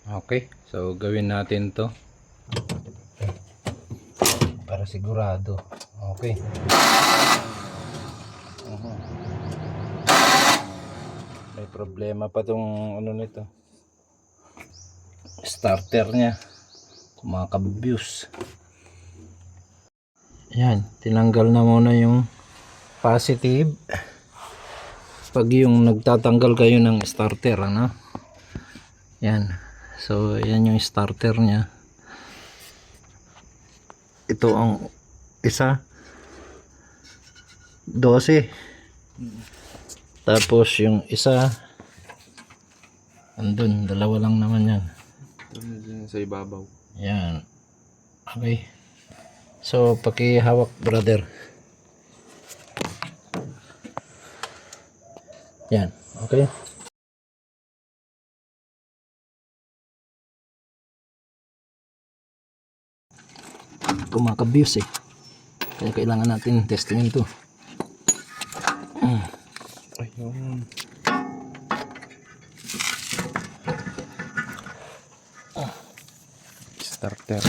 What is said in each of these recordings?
Okay, so gawin natin to para sigurado. Okay. May problema pa tong ano nito, starter nya, kumakabuse. Yan, tinanggal na muna yung positive pag yung nagtatanggal kayo ng starter, ano. Yan, so yan yung starter nya. Ito ang isa 12, tapos yung isa andun, dalawa lang naman yan. Sa ibabaw. Yan, okay. So pakihawak brother. Yan, okay. Kumakabuse kaya kailangan natin testingin to. Ayun. Starter.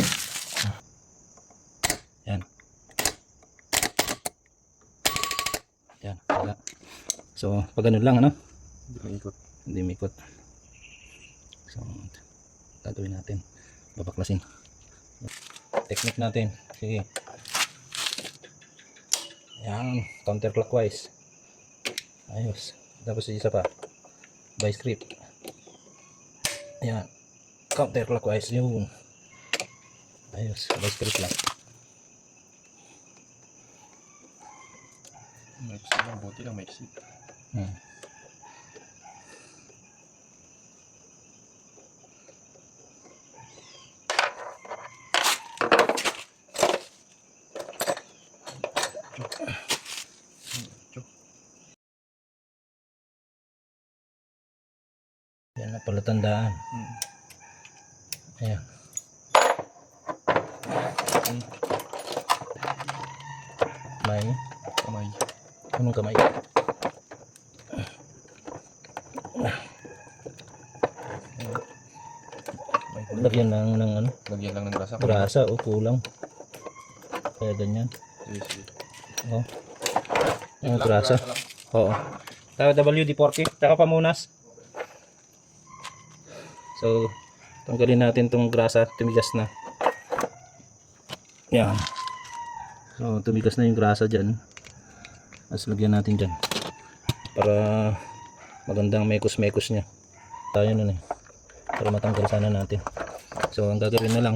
Yan. Yan, wala. So pag ganun lang, ano, Hindi maikot. hindi mikot. So gagawin natin, babaklasin technique natin. Sige, yan, counterclockwise, ayos. Tapos isa pa, vice grip, yan, counterclockwise, yun, ayos, vice grip lang. Maiksi lang, buti lang maiksi. Yan na pala tandaan. Ayan. May Kamay. anong kamay? Lagyan lang ng ano, Lagyan lang ng grasa. grasa o kulang. Kaya ganyan. Yes, yes. Oh. Yung grasa. Oo. Tayo WD-40, taka pamunas. So, tanggalin natin tong grasa, tumigas na. Yan. So, tumigas na yung grasa dyan. Tapos lagyan natin dyan para magandang mekos-mekos nya. Tayo nun eh, para matanggal sana natin. So, ang gagawin na lang,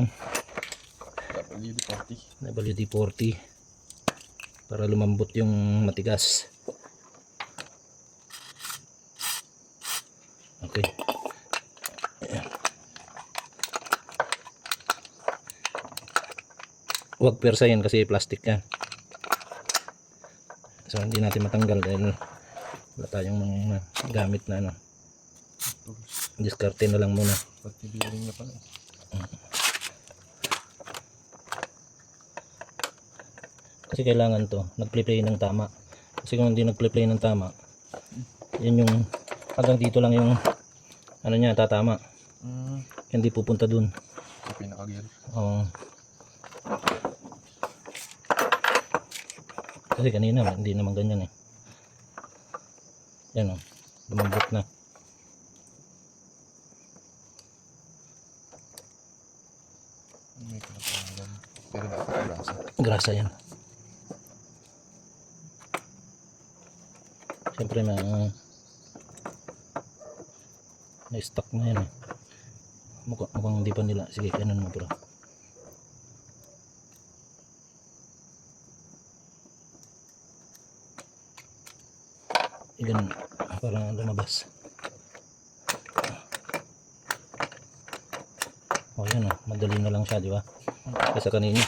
WD-40. WD-40 para lumambot yung matigas. Okay. Ayan. Huwag persayin kasi plastic yan. So hindi natin matanggal dahil wala tayong mga gamit na ano. Diskarte na lang muna. Pati bearing niya pala. Kasi kailangan to nag-play ng tama. Kasi kung hindi nag-play ng tama, yan yung hanggang dito lang yung ano niya tatama. Hindi pupunta dun. Sa pinaka-gear. Oo. Kasi kanina hindi naman ganyan eh. Yan o, lumambot na. May pinapanggan. Pero dapat grasa. Grasa yan. Siyempre may stock na yan eh. Mukhang hindi pa nila. Sige, kanan mo bro. Ganun, para lumabas. O yan o, madali na lang siya, di ba? Kasi kanina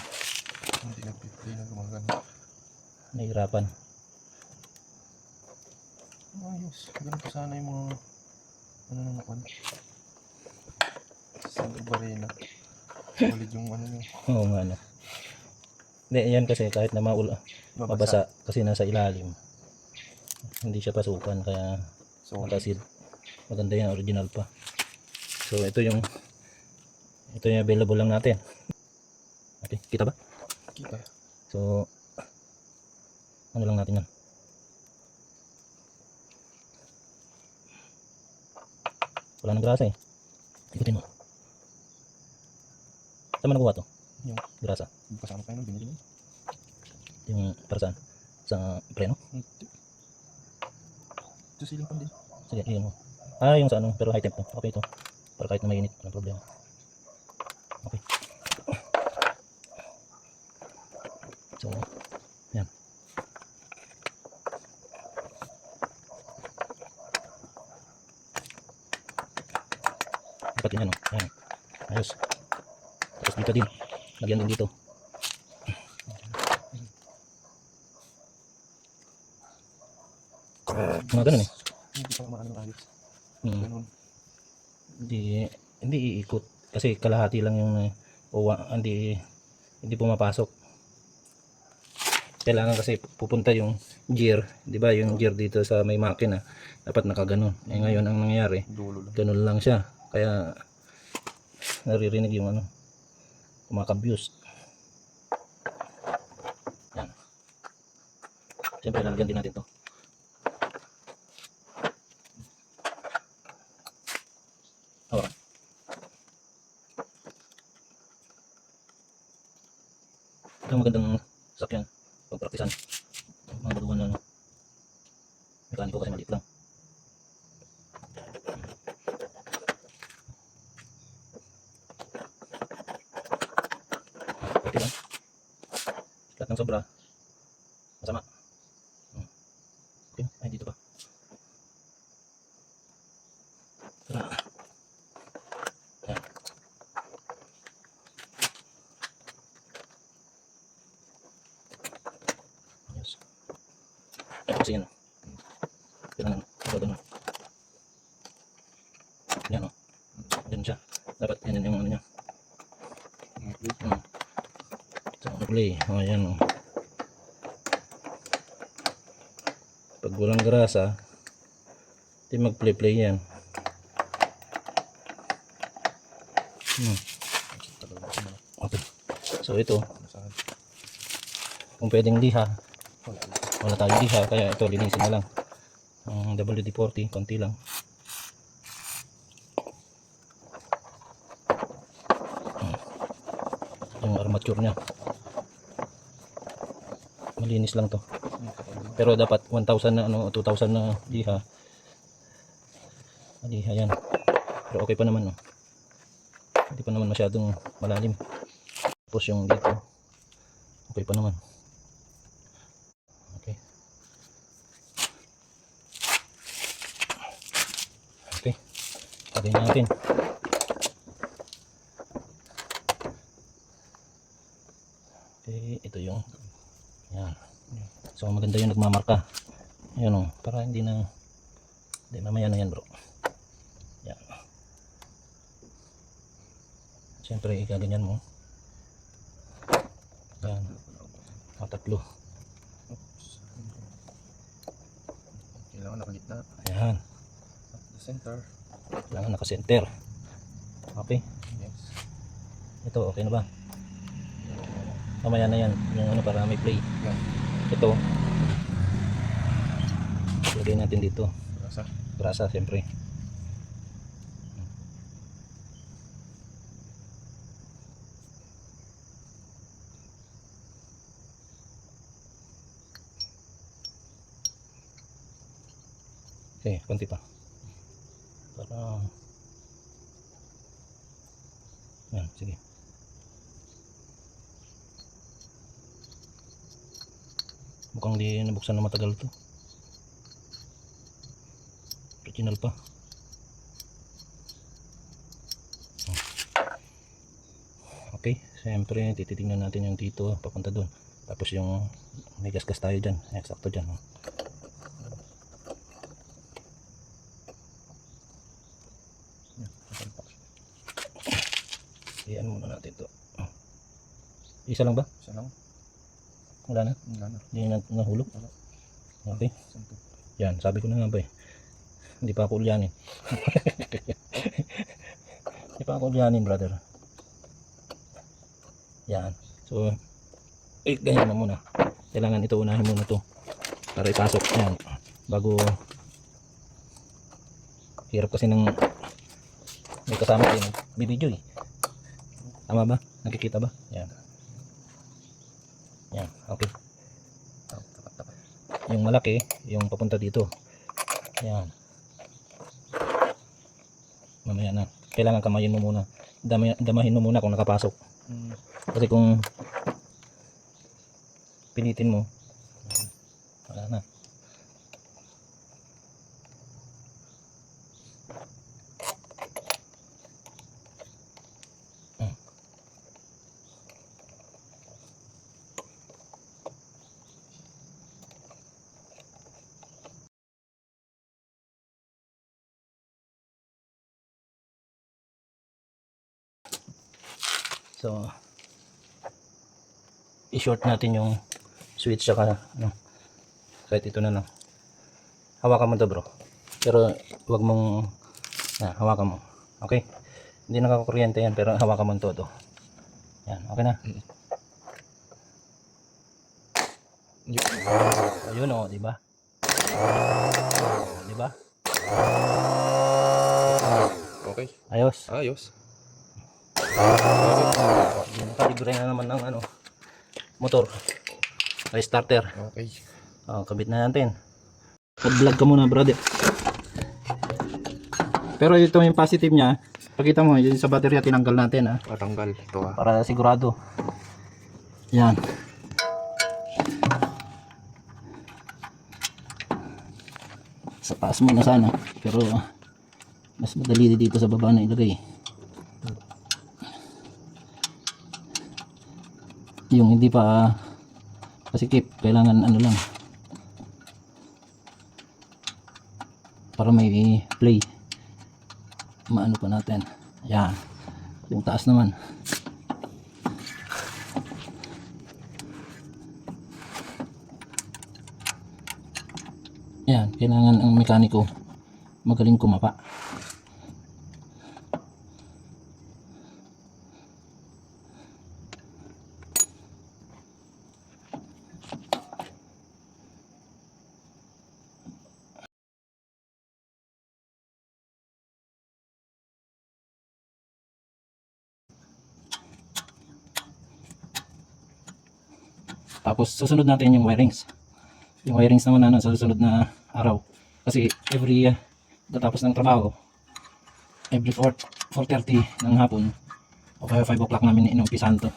Hindi nag-play na gumagana. nahihirapan. Ayos. Ganun pa sana yung mga ano na nakuha. Sa barena. Solid yung ano nyo. Oo nga no. Hindi, yan kasi kahit na mabasa kasi nasa ilalim. Hindi siya pasukan kaya Solid. matasid. Maganda yan, original pa. So ito yung Ito yung available lang natin. Okay, kita ba? Kita. So, ano lang natin yan. Wala nang grasa eh. Ikutin mo. Saan mo nakuha to? Yung Grasa. kasama pa yun, binili mo. Yung para saan? Sa preno? Ito siling pan din. Sige, iyan mo. Ah, yung sa ano, pero high temp to. Okay ito. Para kahit na mainit, walang problema. Okay. So, yan. Dapat yun yan, oh. Yan. Ayos. Tapos dito din. Lagyan din dito. Mga ganun eh. Hindi pa maano ng ayos. Hmm. Ganun. Hindi iikot kasi kalahati lang yung hindi pumapasok. Kailangan kasi pupunta yung gear, 'di ba? Yung gear dito sa may makina dapat nakaganon. Eh ngayon ang nangyayari, Dulo lang. ganun lang siya. Kaya naririnig yung ano, kumakabuse. Yan. Siyempre lalagyan din natin 'to. Alright. Ito ang magandang sakyan pagpraktisan mga baguhan na ano, mekaniko kasi maliit lang. Okay lang. Lahat ng sobra masama. Okay, ay dito pa. Tara. Yan. Yes. Kasi yan. Kailangan ganun. Yan o. Ganun siya. Dapat yan yung ano niya. So, play. O yan o. Pag walang grasa, di mag-play yan. Okay. So ito, kung pwedeng liha, wala tayong liha, kaya ito linisin na lang. Ang WD-40, konti lang. Yung armature nya malinis lang to, pero dapat 1,000 na ano, 2,000 na liha. Liha yan, pero okay pa naman, no? Hindi pa naman masyadong malalim. Tapos yung dito okay pa naman. Okay, okay, lagay natin. Okay, ito yung yan. So maganda yung nagmamarka. Ayun o, para hindi mamaya na yan, bro. Yan. Siyempre igaganyan mo. Yan. Tatlo. Kailangan nakagitna. Ayan. At the center. Kailangan naka-center. Okay. Yes. Ito okay na ba? Mamaya na yan. Yung ano para may play. Yan. Ito. Lagay natin dito. Rasa. Grasa siyempre. Okay, konti pa. Para yan, sige. Mukhang di nabuksan na matagal to. Original pa. Okay, siyempre tititingnan natin yung dito papunta doon. Tapos yung may gas-gas tayo dyan. Eksakto dyan. Iyan muna natin to. Isa lang ba? Isa lang. Wala na? Wala na. Hindi na nahulog? Wala. Okay. Santo. Yan, sabi ko na nga ba eh. Hindi pa ako ulyanin. Hindi pa ako ulyanin, brother. Yan. So, ganyan na muna. Kailangan ito unahin muna to para ipasok. Yan. Bago, hirap kasi ng may kasama kayo bibidyo eh. Tama ba? Nakikita ba? Yan. Yan. Okay. Yung malaki, yung papunta dito. Yan. Mamaya na. Kailangan kamayin mo muna. Damahin mo muna kung nakapasok. Kasi kung pilitin mo, wala na. So, i-short natin yung switch saka ano, kahit ito na lang. Hawakan mo to bro. Pero wag mong hawakan mo. Okay? Hindi nakakuryente yan pero hawakan mo to. Yan, okay na. Ayun oh, di ba? Di ba? Okay. Ayos. Ayos. Nakalibre na naman ng ano, motor. Ay starter. Okay. Oh, kabit na natin. Mag-vlog ka muna, brother. Pero ito yung positive niya. Pakita mo, yung sa baterya tinanggal natin, ha. Patanggal ito ah. Para sigurado. Yan. Sa taas mo na sana. Pero mas madali dito sa baba na ilagay. Yung hindi pa pasikip, kailangan ano lang. Para may play. Maano pa natin. Yan. Yung taas naman. Yan, kailangan ang mekaniko magaling kumapa. Tapos susunod natin yung wirings. Yung wirings naman na sa susunod na araw. Kasi every tatapos ng trabaho, every 4:30 ng hapon o kaya 5 o'clock namin inumpisahan to.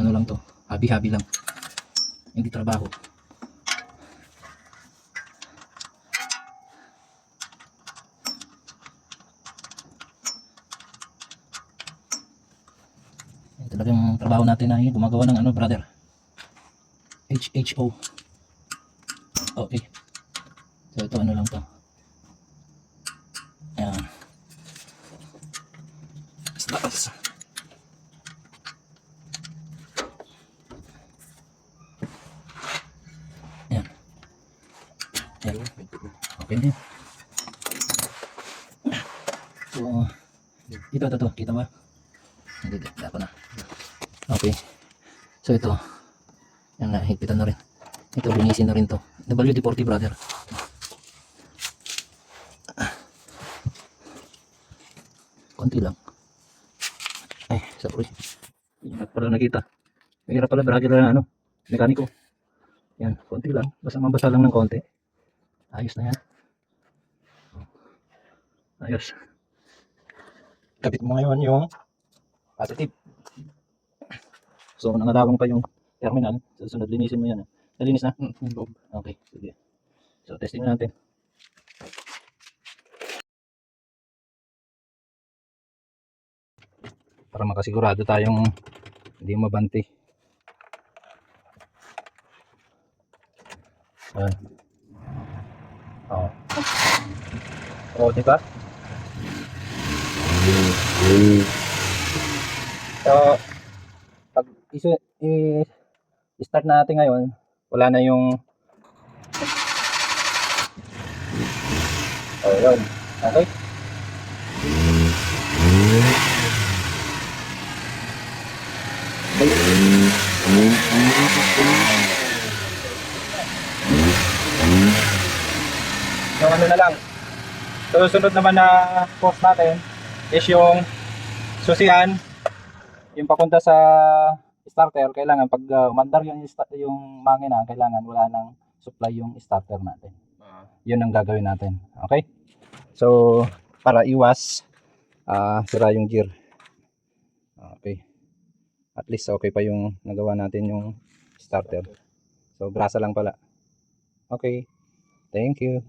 Ano lang to, habi-habi lang. Hindi trabaho. Yan talagang trabaho natin na gumagawa ng ano, brother. HHO. Okay. So ito ano lang to. Ayan. Stars. Ayan. Ayan. Okay na. So ito. Kita ba? Hindi ako na. Okay. So ito. Yan na, higpitan na rin. Ito, linisin na rin to. WD-40 brother. Konti lang. Ay, sorry. Hirap pala nakita. Hirap pala brother na ano, mekaniko. Yan, konti lang. Basta mabasa lang ng konti. Ayos na yan. Ayos. Kapit mo ngayon yung positive. So, nangalawang pa yung terminal. Susunod, linisin mo yan. Nalinis na? Okay, sige. So, testing natin. Para makasigurado tayong hindi mabanti. Ayan. Oo. Oo, diba? So, pag i-start natin ngayon, wala na yung yun. Okay. Yung ano na lang. Susunod naman na post natin is yung susian, yung papunta sa starter. Kailangan pag umandar yung makina, kailangan wala nang supply yung starter natin. Yun ang gagawin natin. Okay? So, para iwas sira yung gear. Okay. At least okay pa yung nagawa natin yung starter. So, brasa lang pala. Okay. Thank you.